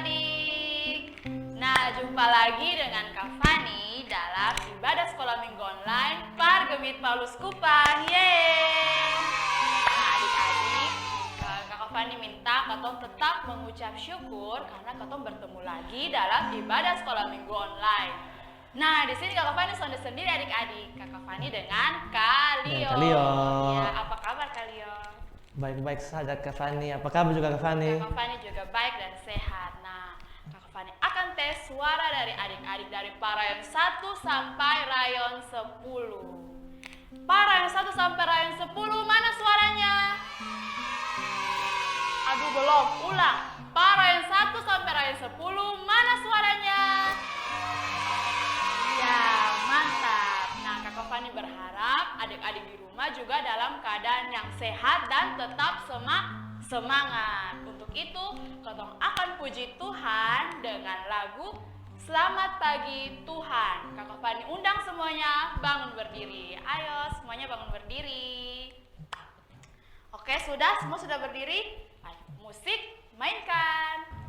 adik-adik. Nah, jumpa lagi dengan Kak Fani dalam ibadah sekolah minggu online Pargemit Paulus Kupang. Yeay! Nah, adik-adik, Kak Fani minta katong tetap mengucap syukur karena katong bertemu lagi dalam ibadah sekolah minggu online. Nah, di sini Kak Fani sudah sendiri adik-adik. Kak Fani dengan Kak Leo. Ya, apa kabar Kak Leo? Baik-baik saja Kak Fani. Apa kabar juga Kak Fani? Kak Fani juga baik dan sehat. Nah, Kak Fani akan tes suara dari adik-adik dari parayon 1 sampai rayon 10. Parayon 1 sampai rayon 10, mana suaranya? Aduh, belum. Ulang. Parayon 1 sampai rayon 10, mana suaranya? Ya, mantap. Nah, Kak Fani berharap adik-adik di rumah juga dalam keadaan yang sehat dan tetap semangat. Untuk itu, katong akan puji Tuhan dengan lagu Selamat Pagi Tuhan. Kak Fani undang semuanya bangun berdiri. Ayo, semuanya bangun berdiri. Oke, semua sudah berdiri? Ayo, musik, mainkan.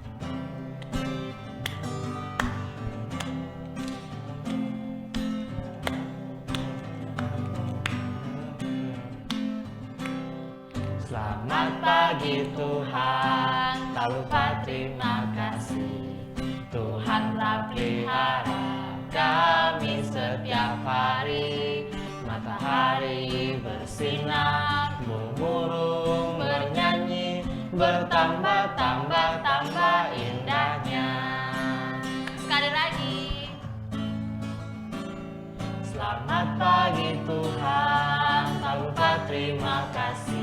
Selamat pagi Tuhan, tak lupa terima kasih. Tuhan telah pelihara kami setiap hari. Matahari bersinar, burung bernyanyi, bertambah indahnya. Sekali lagi. Selamat pagi Tuhan, tak lupa terima kasih.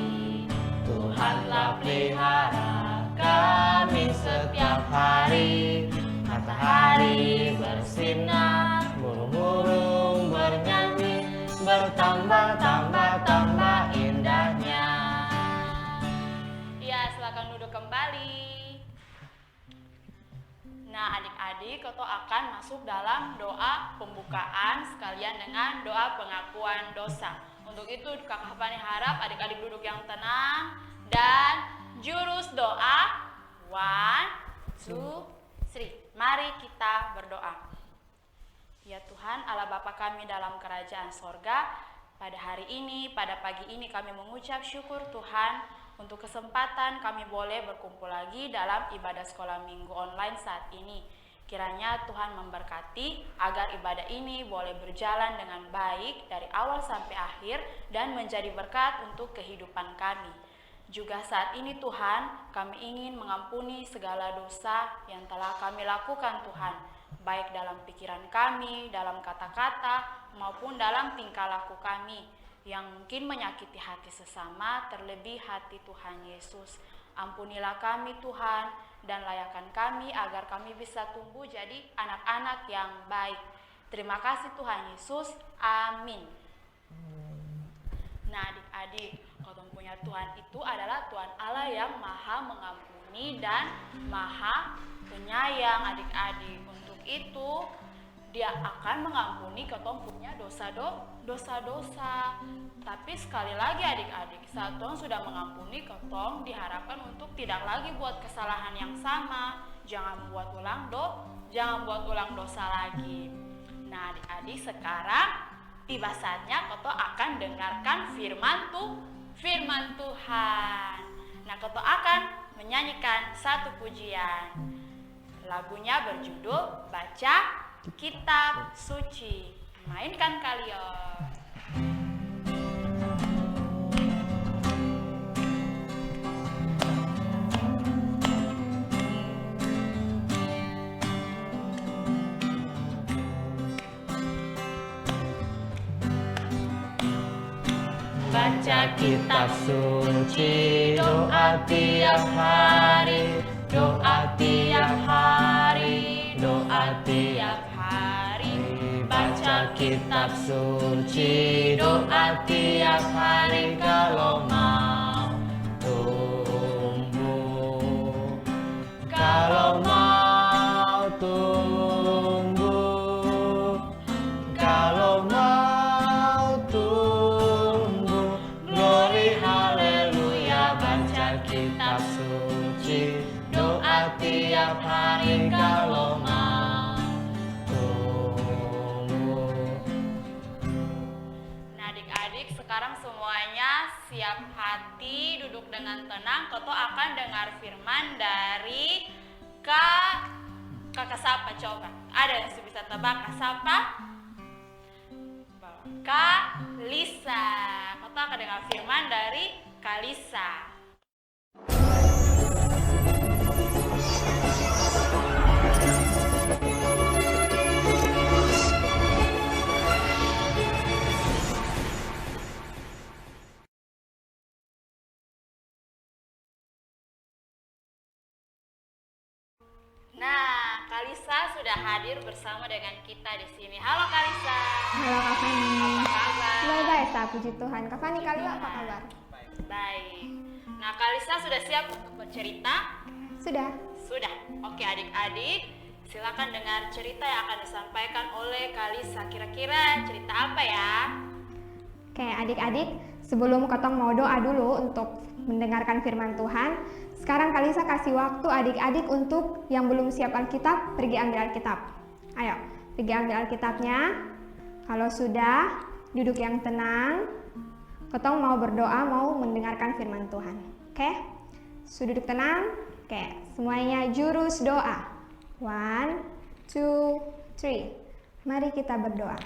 Tuhan telah pelihara kami setiap hari. Matahari bersinar, burung bernyanyi, bertambah indahnya. Ya, silakan duduk kembali. Nah, adik-adik, kita akan masuk dalam doa pembukaan sekalian dengan doa pengakuan dosa. Untuk itu, Kak Fani harap adik-adik duduk yang tenang dan jurus doa 1, 2, 3. Mari kita berdoa. Ya Tuhan, Allah Bapa kami dalam kerajaan sorga, pada hari ini, pada pagi ini kami mengucap syukur Tuhan untuk kesempatan kami boleh berkumpul lagi dalam ibadah sekolah minggu online saat ini. Kiranya Tuhan memberkati agar ibadah ini boleh berjalan dengan baik dari awal sampai akhir dan menjadi berkat untuk kehidupan kami. Juga saat ini Tuhan, kami ingin mengampuni segala dosa yang telah kami lakukan Tuhan, baik dalam pikiran kami, dalam kata-kata, maupun dalam tingkah laku kami yang mungkin menyakiti hati sesama, terlebih hati Tuhan Yesus. Ampunilah kami Tuhan dan layakkan kami agar kami bisa tumbuh jadi anak-anak yang baik. Terima kasih Tuhan Yesus. Amin. Nah, adik-adik, katong punya Tuhan itu adalah Tuhan Allah yang maha mengampuni dan maha penyayang adik-adik. Untuk itu, Dia akan mengampuni katong punya dosa-dosa. Tapi sekali lagi adik-adik, saat Tuhan sudah mengampuni katong, diharapkan untuk tidak lagi buat kesalahan yang sama. Jangan buat ulang dosa lagi. Nah, adik-adik, sekarang tiba saatnya katong akan dengarkan firman Tuhan. Nah, katong akan menyanyikan satu pujian. Lagunya berjudul Baca Kitab Suci. Mainkan kalian. Baca kitab suci, doa tiap hari, doa tiap hari, doa tiap hari. Baca kitab suci, doa tiap hari kalau mau tumbuh. Kalau mau tumbuh, kalau mau tumbuh, glory haleluya. Baca kitab suci, doa tiap hari engkau lemah tumbuh. Nah adik-adik, sekarang semuanya siap hati, duduk dengan tenang. Koto akan dengar firman dari kakak siapa coba? Ada yang bisa tebak kak siapa? Kak Lisa. Koto akan dengar firman dari Kak Lisa. Nah, Kalisa sudah hadir bersama dengan kita di sini. Halo Kalisa. Halo Kak Fani. Apa kabar? Baik, puji Tuhan. Kak Fani, kalian apa kabar? Baik. Nah, Kalisa sudah siap untuk bercerita? Sudah. Sudah. Oke adik-adik, silakan dengar cerita yang akan disampaikan oleh Kalisa. Kira-kira cerita apa ya? Oke, adik-adik, sebelum Kotong mau doa dulu untuk mendengarkan firman Tuhan, sekarang Kalisa kasih waktu adik-adik untuk yang belum siap Alkitab, pergi ambil Alkitab. Ayo, pergi ambil Alkitabnya. Kalau sudah, duduk yang tenang. Kotong mau berdoa, mau mendengarkan firman Tuhan. Oke? Sudah duduk tenang? Oke, semuanya jurus doa. 1, 2, 3. Mari kita berdoa.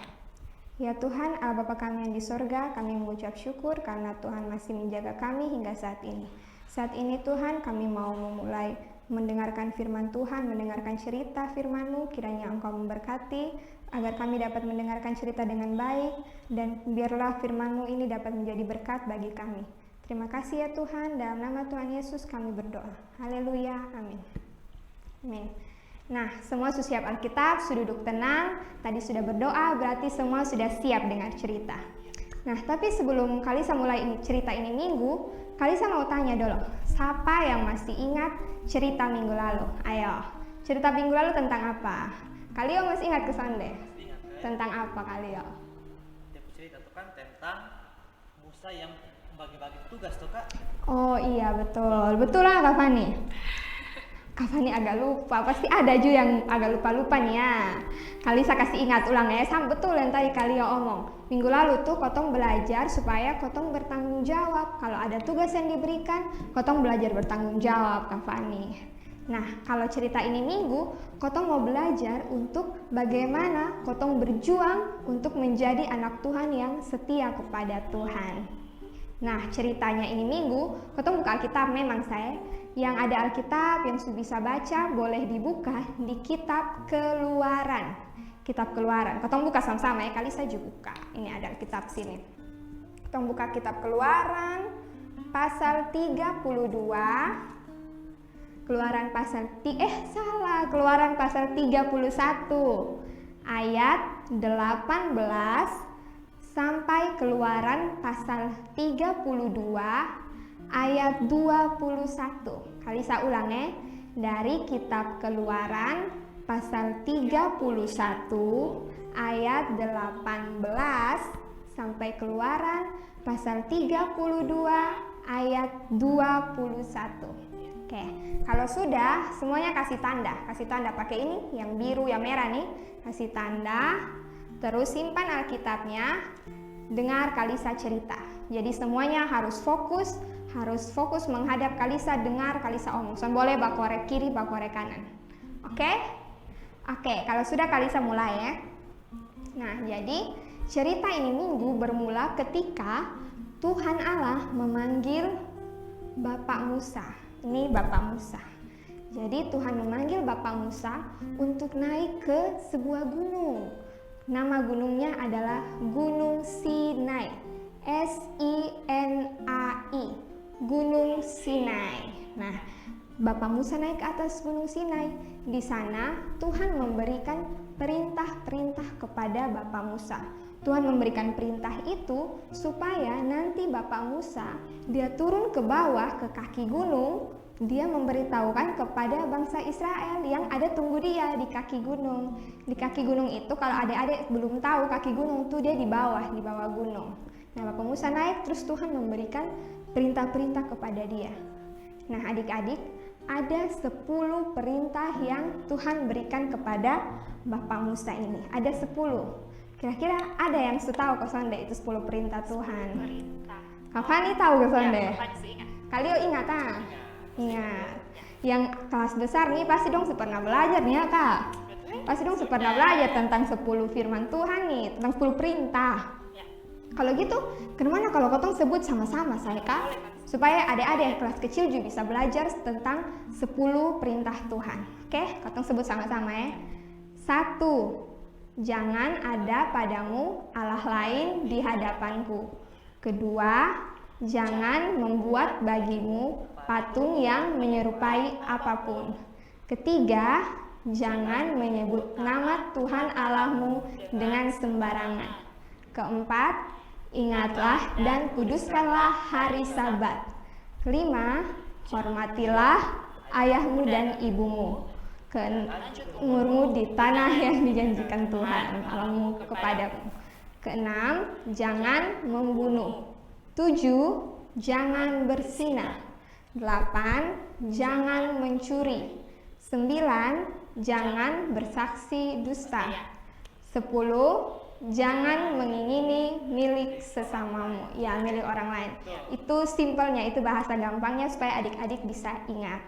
Ya Tuhan, Allah Bapa kami yang di sorga, kami mengucap syukur karena Tuhan masih menjaga kami hingga saat ini. Saat ini Tuhan, kami mau memulai mendengarkan firman Tuhan, mendengarkan cerita firman-Mu, kiranya Engkau memberkati, agar kami dapat mendengarkan cerita dengan baik, dan biarlah firman-Mu ini dapat menjadi berkat bagi kami. Terima kasih ya Tuhan, dalam nama Tuhan Yesus kami berdoa. Haleluya, amin. Amin. Nah, semua sudah siap Alkitab, sudah duduk tenang, tadi sudah berdoa, berarti semua sudah siap dengar cerita. Nah, tapi sebelum Kalisa mulai cerita ini minggu, Kalisa mau tanya dulu, siapa yang masih ingat cerita minggu lalu? Ayo, cerita minggu lalu tentang apa? Kalio masih ingat kesan deh? Tentang apa Kalio? Dia cerita tuh kan tentang Musa yang bagi-bagi tugas tuh Kak. Oh iya betul, betul lah Kak Fani. Kak Fani agak lupa, pasti ada juga yang agak lupa-lupa nih ya. Kalisa kasih ingat ulang ya, sama betul yang tadi Kalio omong. Minggu lalu tuh Kotong belajar supaya Kotong bertanggung jawab. Kalau ada tugas yang diberikan, Kotong belajar bertanggung jawab Kak Fani. Nah, kalau cerita ini minggu, Kotong mau belajar untuk bagaimana Kotong berjuang untuk menjadi anak Tuhan yang setia kepada Tuhan. Nah, ceritanya ini minggu, Kotong buka Alkitab memang saya. Yang ada Alkitab yang bisa baca boleh dibuka di kitab Keluaran. Kitab Keluaran. Kotong buka sama-sama ya, kali saya juga buka. Ini ada Alkitab sini. Kotong buka kitab Keluaran pasal 32. Keluaran pasal Keluaran pasal 31 ayat 18 sampai Keluaran pasal 32 ayat 21. Kali saya ulang ya. Dari kitab Keluaran pasal 31 ayat 18 sampai Keluaran pasal 32 ayat 21. Oke, kalau sudah semuanya kasih tanda pakai ini yang biru yang merah nih, kasih tanda, terus simpan Alkitabnya, dengar Kalisa cerita. Jadi semuanya harus fokus menghadap Kalisa, dengar Kalisa omong. So, boleh bakorek kiri, bakorek kanan. Oke, kalau sudah Kalisa mulai ya. Nah, jadi cerita ini minggu bermula ketika Tuhan Allah memanggil Bapak Musa. Ini Bapak Musa. Jadi Tuhan memanggil Bapak Musa untuk naik ke sebuah gunung. Nama gunungnya adalah Gunung Sinai. S-I-N-A-I. Gunung Sinai. Nah, Bapak Musa naik ke atas Gunung Sinai. Di sana Tuhan memberikan perintah-perintah kepada Bapak Musa. Tuhan memberikan perintah itu supaya nanti Bapak Musa dia turun ke bawah ke kaki gunung, dia memberitahukan kepada bangsa Israel yang ada tunggu dia di kaki gunung. Di kaki gunung itu kalau adik-adik belum tahu, kaki gunung itu dia di bawah gunung. Nah, Bapak Musa naik terus Tuhan memberikan perintah-perintah kepada dia. Nah, adik-adik, ada 10 perintah yang Tuhan berikan kepada Bapak Musa ini. Ada 10. Kira-kira ada yang tahu Kosonde itu 10 perintah Tuhan? Perintah. Kak Fani tahu Kosonde? Ya, Fani ingat. Kalian ingat ah? Ingat. Yang kelas besar nih pasti dong pernah belajar nih ya Kak. Pasti dong pernah belajar tentang 10 firman Tuhan nih, tentang 10 perintah. Ya. Kalau gitu, kemana kalau kotong sebut sama-sama saya Kak? Supaya adik-adik yang kelas kecil juga bisa belajar tentang 10 perintah Tuhan. Oke, kotong sebut sama-sama ya. 1. Jangan ada padamu Allah lain di hadapanku. Kedua, jangan membuat bagimu patung yang menyerupai apapun. Ketiga, jangan menyebut nama Tuhan Allahmu dengan sembarangan. Keempat, ingatlah dan kuduskanlah hari Sabat. Kelima, hormatilah ayahmu dan ibumu. Umurmu di tanah yang dijanjikan Tuhan Allahmu kepadamu. Keenam, jangan membunuh. 7, jangan berzina. 8, jangan mencuri. 9, jangan bersaksi dusta. 10, jangan mengingini milik sesamamu, ya milik orang lain. Itu simpelnya, itu bahasa gampangnya supaya adik-adik bisa ingat.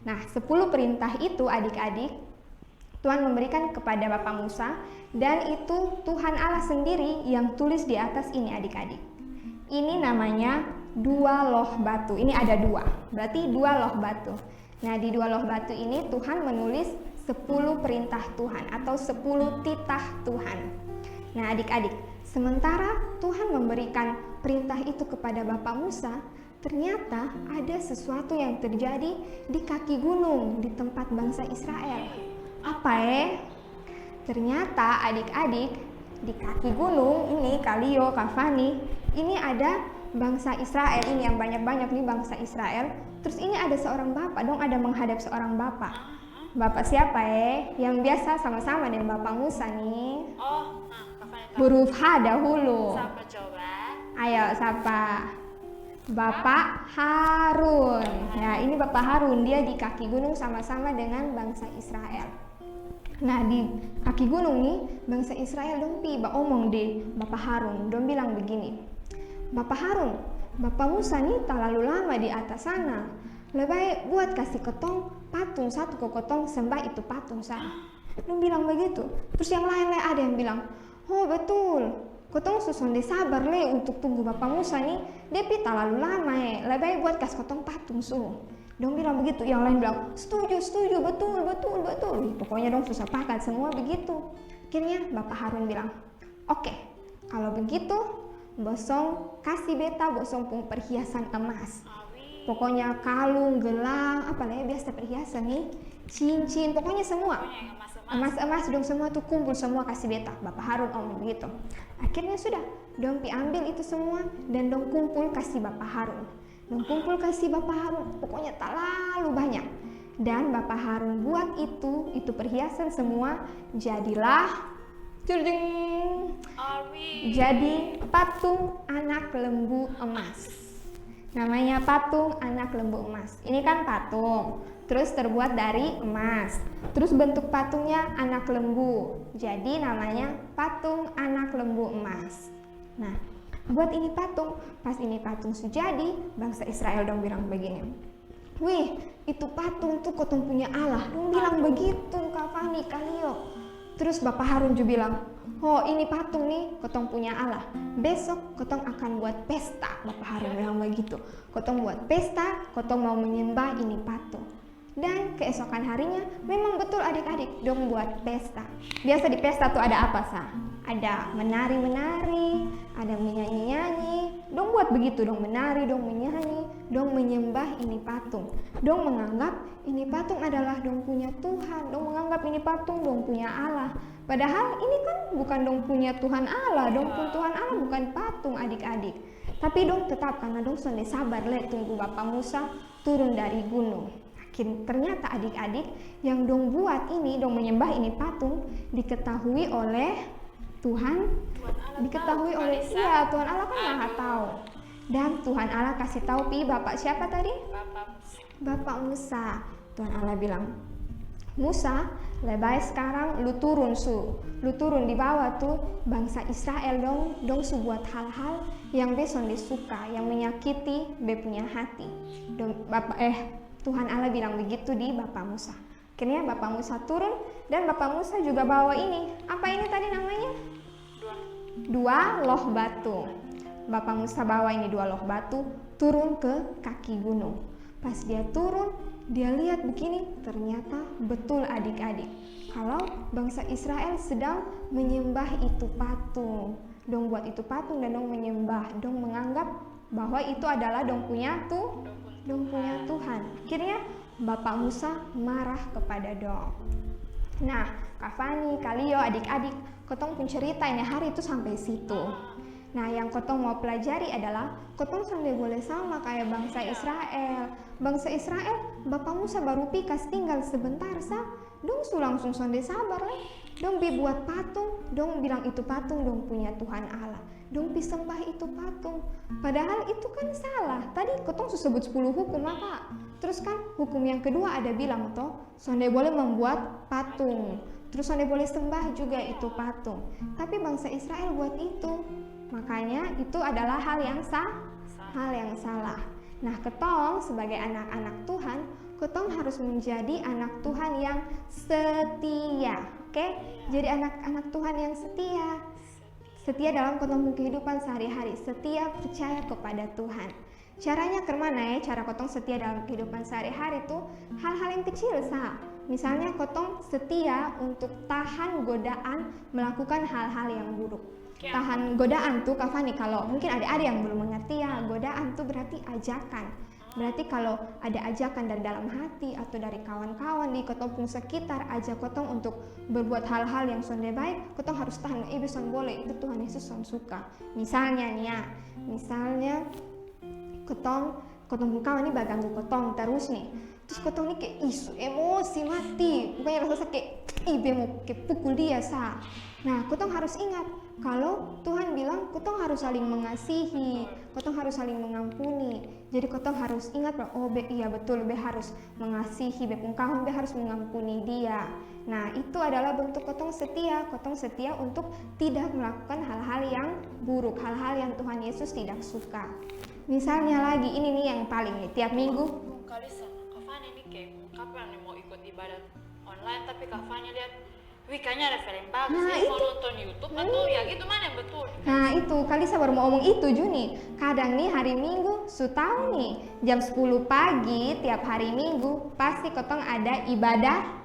Nah, 10 perintah itu adik-adik Tuhan memberikan kepada Bapak Musa, dan itu Tuhan Allah sendiri yang tulis di atas ini adik-adik. Ini namanya 2 loh batu. Ini ada 2, berarti 2 loh batu. Nah, di 2 loh batu ini Tuhan menulis 10 perintah Tuhan atau 10 titah Tuhan. Nah, adik-adik, sementara Tuhan memberikan perintah itu kepada Bapak Musa, ternyata ada sesuatu yang terjadi di kaki gunung di tempat bangsa Israel. Apa Ternyata adik-adik di kaki gunung ini, Kalio, Kak Fani, ini ada bangsa Israel ini yang banyak-banyak nih bangsa Israel. Terus ini ada seorang bapak dong, ada menghadap seorang bapak. Bapak siapa Yang biasa sama-sama dengan Bapak Musa nih. Oh, Kak Fani tahu. Huruf H dahulu. Siapa coba? Ayo, siapa? Bapak Harun. Nah, ini Bapak Harun, dia di kaki gunung sama-sama dengan bangsa Israel. Nah, di kaki gunung nih, bangsa Israel dong omong deh Bapak Harun. Dong bilang begini, Bapak Harun, Bapak Musa nih terlalu lama di atas sana. Lebih baik buat kasih ketong patung satu ke ketong sembah itu patung sana. Dong bilang begitu. Terus yang lain-lain ada yang bilang, oh betul. Kotong susonde sabar untuk tunggu Bapak Musa nih, dia terlalu lama lebih baik buat kas kotong patung suruh. Dong bilang begitu, yang lain bilang setuju, betul. Pokoknya dong susah pakat semua begitu. Akhirnya Bapak Harun bilang, oke, kalau begitu bosong kasih beta bosong pun perhiasan emas. Pokoknya kalung, gelang, apalagi biasa perhiasan nih, cincin, pokoknya semua. Emas-emas dong semua tuh kumpul semua kasih beta. Bapak Harun omong begitu. Akhirnya sudah, dong ambil itu semua dan dong kumpul kasih Bapak Harun. Dong kumpul kasih Bapak Harun, pokoknya terlalu banyak. Dan Bapak Harun buat itu perhiasan semua, jadilah jadi patung anak lembu emas. Namanya patung anak lembu emas. Ini kan patung, terus terbuat dari emas. Terus bentuk patungnya anak lembu. Jadi namanya patung anak lembu emas. Nah, buat ini patung, pas ini patung sejadi, bangsa Israel dong bilang begini. Wih, itu patung tuh kotong punya Allah. Dong bilang begitu, Kak Fani, Kalio. Terus Bapak Harun juga bilang, oh ini patung nih kotong punya Allah. Besok kotong akan buat pesta. Bapak Harun bilang begitu. Kotong buat pesta, kotong mau menyembah ini patung. Dan keesokan harinya memang betul adik-adik dong buat pesta. Biasa di pesta tuh ada apa Ada menari-menari, ada menyanyi-nyanyi. Dong buat begitu, dong menari, dong menyanyi, dong menyembah ini patung. Dong menganggap ini patung adalah dong punya Tuhan. Dong menganggap ini patung dong punya Allah. Padahal ini kan bukan dong punya Tuhan Allah. Dong pun Tuhan Allah bukan patung adik-adik. Tapi dong tetap karena dong sonde sabar tunggu Bapak Musa turun dari gunung. Ternyata adik-adik yang dong buat ini, dong menyembah ini patung, diketahui oleh Tuhan, diketahui oleh Tuhan Allah kan Maha tahu. Dan Tuhan Allah kasih tahu Bapak siapa tadi? Bapak Musa. Bapak Musa. Tuhan Allah bilang, Musa, lebih sekarang lu turun di bawah tuh bangsa Israel dong buat hal-hal yang beson disuka, yang menyakiti be punya hati. Tuhan Allah bilang begitu di Bapak Musa. Akhirnya Bapak Musa turun dan Bapak Musa juga bawa ini. Apa ini tadi namanya? Dua loh batu. Bapak Musa bawa ini 2 loh batu turun ke kaki gunung. Pas dia turun, dia lihat begini, ternyata betul adik-adik, kalau bangsa Israel sedang menyembah itu patung. Dong buat itu patung dan dong menyembah, dong menganggap bahwa itu adalah dong punya Tuhan. Akhirnya Bapak Musa marah kepada dong. Nah, Kak Fani, Kalio, adik-adik, kotong pun cerita ini hari itu sampai situ. Nah, yang kotong mau pelajari adalah kotong sampai boleh sama kayak bangsa Israel. Bangsa Israel, Bapak Musa baru pikas tinggal sebentar dong su langsung sonde sabar lah. Dong buat patung, dong bilang itu patung dong punya Tuhan Allah. Dong sembah itu patung. Padahal itu kan salah. Tadi kotong su sebut 10 hukum apa? Terus kan hukum yang kedua ada bilang toh, sonde boleh membuat patung. Terus sonde boleh sembah juga itu patung. Tapi bangsa Israel buat itu. Makanya itu adalah hal yang salah. Nah, ketong sebagai anak-anak Tuhan, ketong harus menjadi anak Tuhan yang setia. Oke? Jadi anak-anak Tuhan yang setia. Setia dalam ketong kehidupan sehari-hari, setia percaya kepada Tuhan. Caranya kemana ya? Cara ketong setia dalam kehidupan sehari-hari itu hal-hal yang kecil Misalnya ketong setia untuk tahan godaan melakukan hal-hal yang buruk. Tahan godaan tuh Kak Fani, kalau mungkin ada yang belum mengerti ya, godaan tuh berarti ajakan. Berarti kalau ada ajakan dari dalam hati atau dari kawan-kawan di ketong pun sekitar ajak ketong untuk berbuat hal-hal yang sonde baik, ketong harus tahan, bisa boleh, itu Tuhan Yesus suka. Misalnya nih ya, ketong pun kawan nih baganggu ketong terus nih. Terus ketong nih kayak isu emosi mati, bukannya rasa kayak mau kayak pukul dia Nah, ketong harus ingat kalau Tuhan bilang ketong harus saling mengasihi, ketong harus saling mengampuni. Jadi ketong harus ingat bahwa iya betul, harus mengasihi, kawan harus mengampuni dia. Nah, itu adalah bentuk ketong setia untuk tidak melakukan hal-hal yang buruk, hal-hal yang Tuhan Yesus tidak suka. Misalnya lagi ini nih yang paling nih tiap minggu. Kalisa, Kak Fani nih kayak kapan nih mau ikut ibadah online tapi Kak Fani lihat kayaknya ada film bagus mau nonton YouTube atau ya gitu mana yang betul. Nah itu, Kalisa baru mau ngomong itu Juni. Kadang nih hari Minggu, su tahu nih jam 10 pagi tiap hari Minggu pasti ketong ada ibadah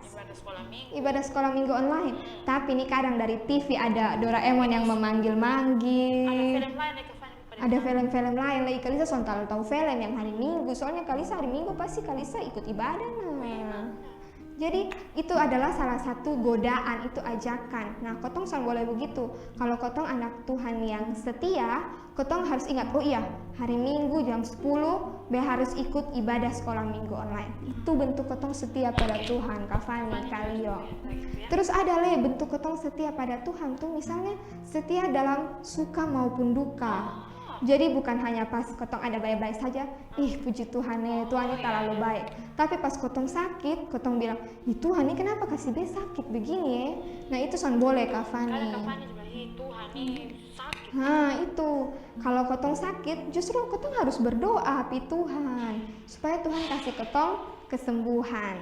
sekolah minggu online. Tapi nih kadang dari TV ada Doraemon yang memanggil-manggil. Ada film-film lain lagi. Kalisa sontal tahu film yang hari Minggu. Soalnya Kalisa hari Minggu pasti Kalisa ikut ibadah Jadi itu adalah salah satu godaan, itu ajakan. Nah, kotong boleh begitu. Kalau kotong anak Tuhan yang setia, kotong harus ingat, oh iya, hari Minggu jam 10 harus ikut ibadah sekolah minggu online. Itu bentuk kotong setia pada Tuhan, Kak Fani, Kalio. Terus ada bentuk kotong setia pada Tuhan tuh misalnya setia dalam suka maupun duka. Jadi bukan hanya pas kotong ada baik-baik saja, puji Tuhan nih, Tuhan ini terlalu baik. Tapi pas kotong sakit, kotong bilang, Tuhan ini kenapa kasih be sakit begini ya? Nah itu boleh Kak Fani. Kak Fani juga, Tuhan ini sakit. Nah itu, kalau kotong sakit, justru kotong harus berdoa Tuhan, supaya Tuhan kasih kotong kesembuhan.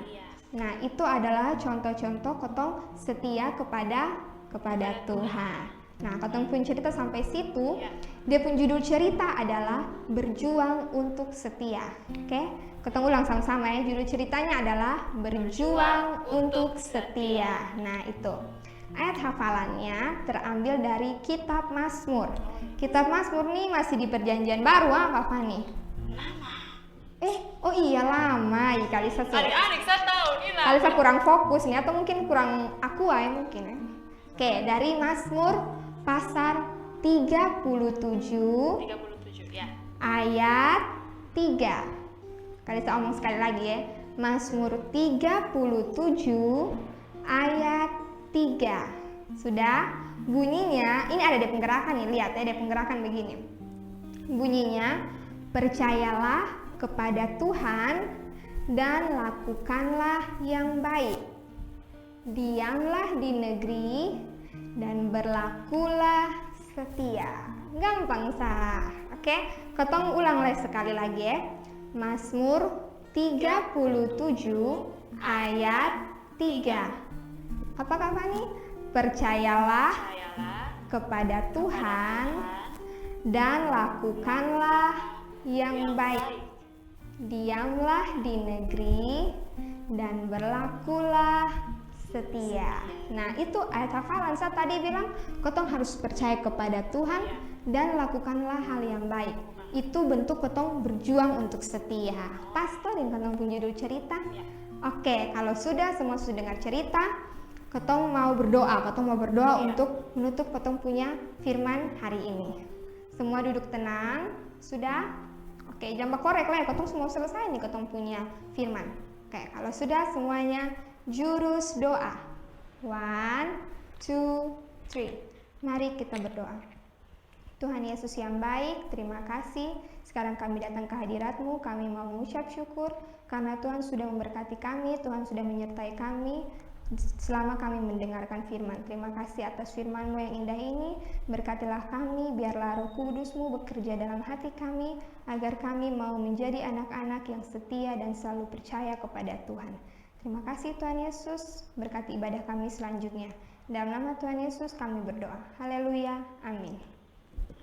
Nah itu adalah contoh-contoh kotong setia kepada Tuhan. Nah, kotong pun cerita sampai situ. Dia pun judul cerita adalah Berjuang untuk Setia. Oke, kotong ulang sama-sama ya. Judul ceritanya adalah Berjuang untuk Setia. Nah, itu. Ayat hafalannya terambil dari Kitab Mazmur. Kitab Mazmur nih masih di Perjanjian Baru, Kak Fani? Lama. Oh iya lama. Kalisa Adik-adik saya tahu ini. Kalisa kurang fokus nih atau mungkin kurang aqua ya mungkin ya. Oke, dari Mazmur pasal 37 ya. Ayat 3. Kalisa omong sekali lagi ya. Mazmur 37 ayat 3. Sudah? Bunyinya, ini ada di penggerakan nih, lihat ya, ada penggerakan begini. Bunyinya, percayalah kepada Tuhan dan lakukanlah yang baik. Diamlah di negeri dan berlakulah setia. Gampang sah. Oke, ketong ulang sekali lagi ya. Mazmur 37 ayat 3. Apa Kak Fani? Percayalah kepada Tuhan dan lakukanlah yang baik. Diamlah di negeri dan berlakulah setia. Nah, itu ayat hafalan. Saya tadi bilang ketong harus percaya kepada Tuhan dan lakukanlah hal yang baik. Itu bentuk ketong berjuang untuk setia. Pastor yang ketong punya judul cerita. Oke, kalau semua sudah dengar cerita, ketong mau berdoa. Ketong mau berdoa untuk menutup ketong punya firman hari ini. Semua duduk tenang. Sudah? Oke, jangan korek lah ya. Ketong semua selesai nih ketong punya firman. Oke, kalau sudah semuanya jurus doa. 1, 2, 3. Mari kita berdoa. Tuhan Yesus yang baik, terima kasih. Sekarang kami datang ke hadirat-Mu, kami mau mengucap syukur karena Tuhan sudah memberkati kami, Tuhan sudah menyertai kami selama kami mendengarkan firman. Terima kasih atas firman-Mu yang indah ini. Berkatilah kami, biarlah Roh Kudus-Mu bekerja dalam hati kami, agar kami mau menjadi anak-anak yang setia dan selalu percaya kepada Tuhan. Terima kasih Tuhan Yesus, berkati ibadah kami selanjutnya. Dalam nama Tuhan Yesus kami berdoa. Haleluya, amin.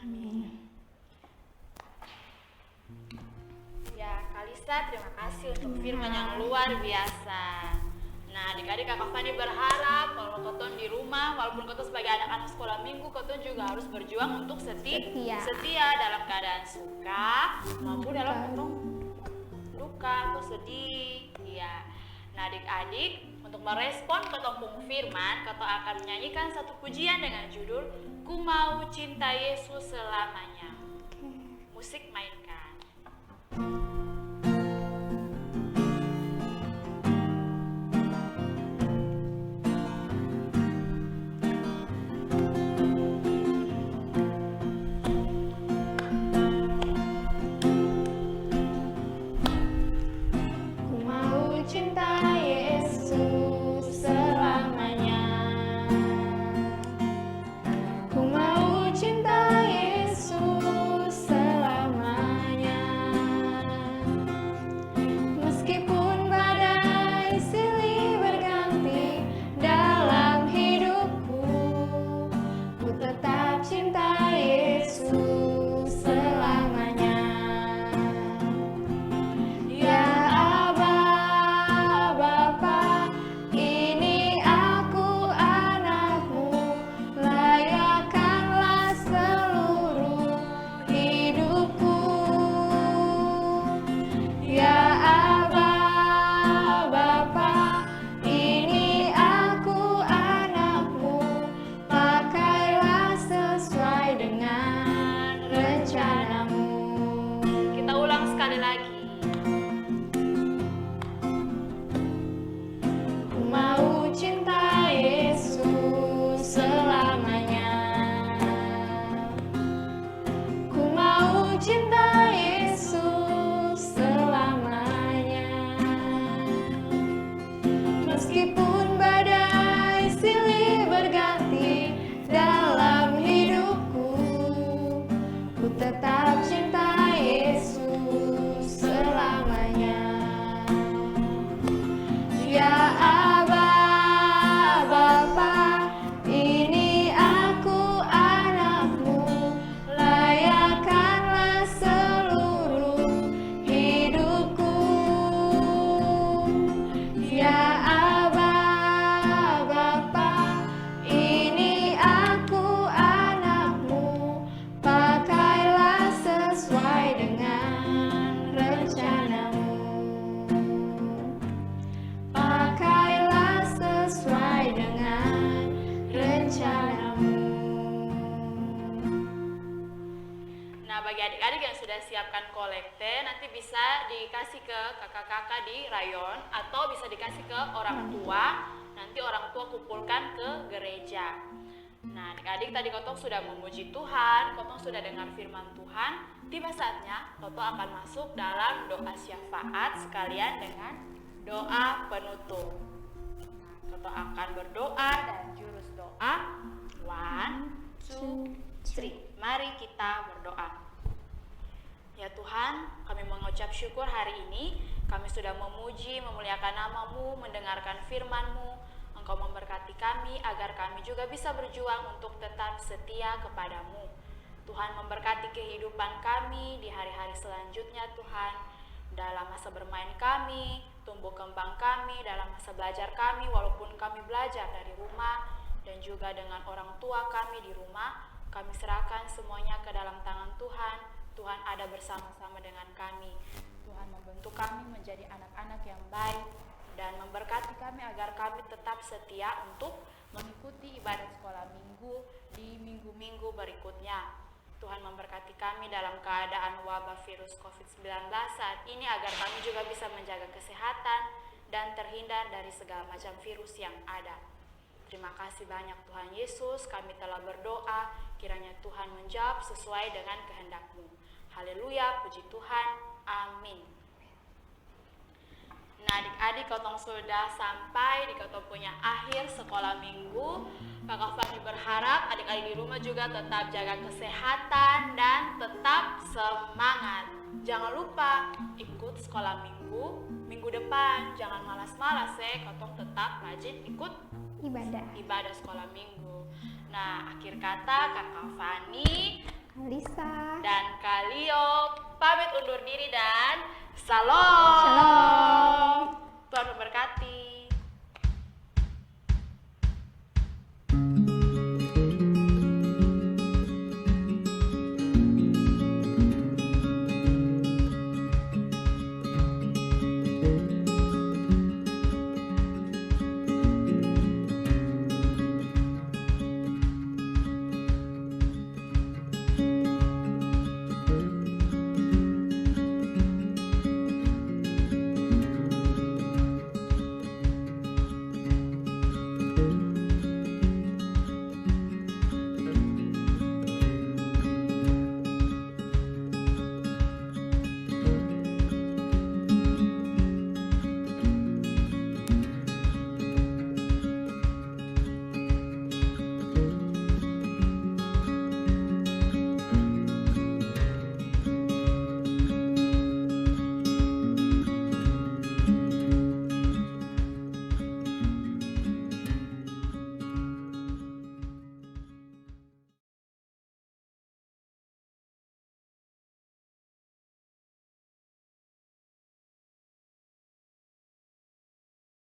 Amin. Ya, Kalisa, terima kasih untuk firman yang luar biasa. Nah, adik-adik Kakak Fani berharap kalau kotong di rumah, walaupun kotong sebagai anak-anak sekolah minggu, kotong juga harus berjuang untuk setia dalam keadaan suka maupun dalam kotong duka atau sedih. Ya. Nah, adik-adik, untuk merespon kotong pung firman, kotong akan menyanyikan satu pujian dengan judul Ku Mau Cinta Yesus Selamanya. Musik mainkan. Ku mau cinta Yesus selamanya. Ku mau cinta Yesus selamanya. Meskipun badai silih berganti dalam hidupku, ku tetap cinta Yesus selamanya. Ya Aba, Bapa, ini aku anakmu, layakkanlah seluruh hidupku. Ya Aba, Bapa, ini aku anakmu, pakailah sesuai dengan rencanamu. Kita ulang sekali lagi. Ku mau cinta Yesus selamanya. Ku mau cinta Yesus selamanya. Meskipun badai silih berganti dalam hidupku, ku tetap cinta Yesus selamanya. Ya Aba, Bapa, ini aku anakmu, layakkanlah seluruh hidupku. Ya Aba, Bapa, ini aku anakmu, pakailah sesuai dengan rencanamu. Pakailah sesuai dengan rencanamu. Nah, bagi adik-adik yang sudah siapkan kolekte, nanti bisa dikasih ke kakak-kakak di rayon atau bisa dikasih ke orang tua. Nanti orang tua kumpulkan ke gereja. Nah, adik-adik tadi kotong sudah memuji Tuhan, kotong sudah dengar firman Tuhan. Tiba saatnya kotong akan masuk dalam doa syafaat sekalian dengan doa penutup. Nah, kotong akan berdoa dan jurus doa 1, 2, 3. Mari kita berdoa. Ya Tuhan, kami mengucap syukur hari ini. Kami sudah memuji, memuliakan nama-Mu, mendengarkan firman-Mu. Engkau memberkati kami agar kami juga bisa berjuang untuk tetap setia kepadamu. Tuhan memberkati kehidupan kami di hari-hari selanjutnya Tuhan. Dalam masa bermain kami, tumbuh kembang kami, dalam masa belajar kami walaupun kami belajar dari rumah dan juga dengan orang tua kami di rumah. Kami serahkan semuanya ke dalam tangan Tuhan. Tuhan ada bersama-sama dengan kami. Tuhan membentuk kami menjadi anak-anak yang baik dan memberkati kami agar kami tetap setia untuk mengikuti ibadah sekolah minggu di minggu-minggu berikutnya. Tuhan memberkati kami dalam keadaan wabah virus COVID-19 saat ini agar kami juga bisa menjaga kesehatan dan terhindar dari segala macam virus yang ada. Terima kasih banyak Tuhan Yesus, kami telah berdoa, kiranya Tuhan menjawab sesuai dengan kehendak-Mu. Haleluya, puji Tuhan, amin. Nah adik-adik, kotong sudah sampai di kotong punya akhir sekolah minggu. Kakak Fani berharap adik-adik di rumah juga tetap jaga kesehatan dan tetap semangat. Jangan lupa ikut sekolah minggu depan. Jangan malas-malas ya, kotong tetap rajin ikut ibadah sekolah minggu. Nah akhir kata Kakak Fani, Lisa, dan Kalio pamit undur diri dan Shalom. Shalom. Tuhan memberkati.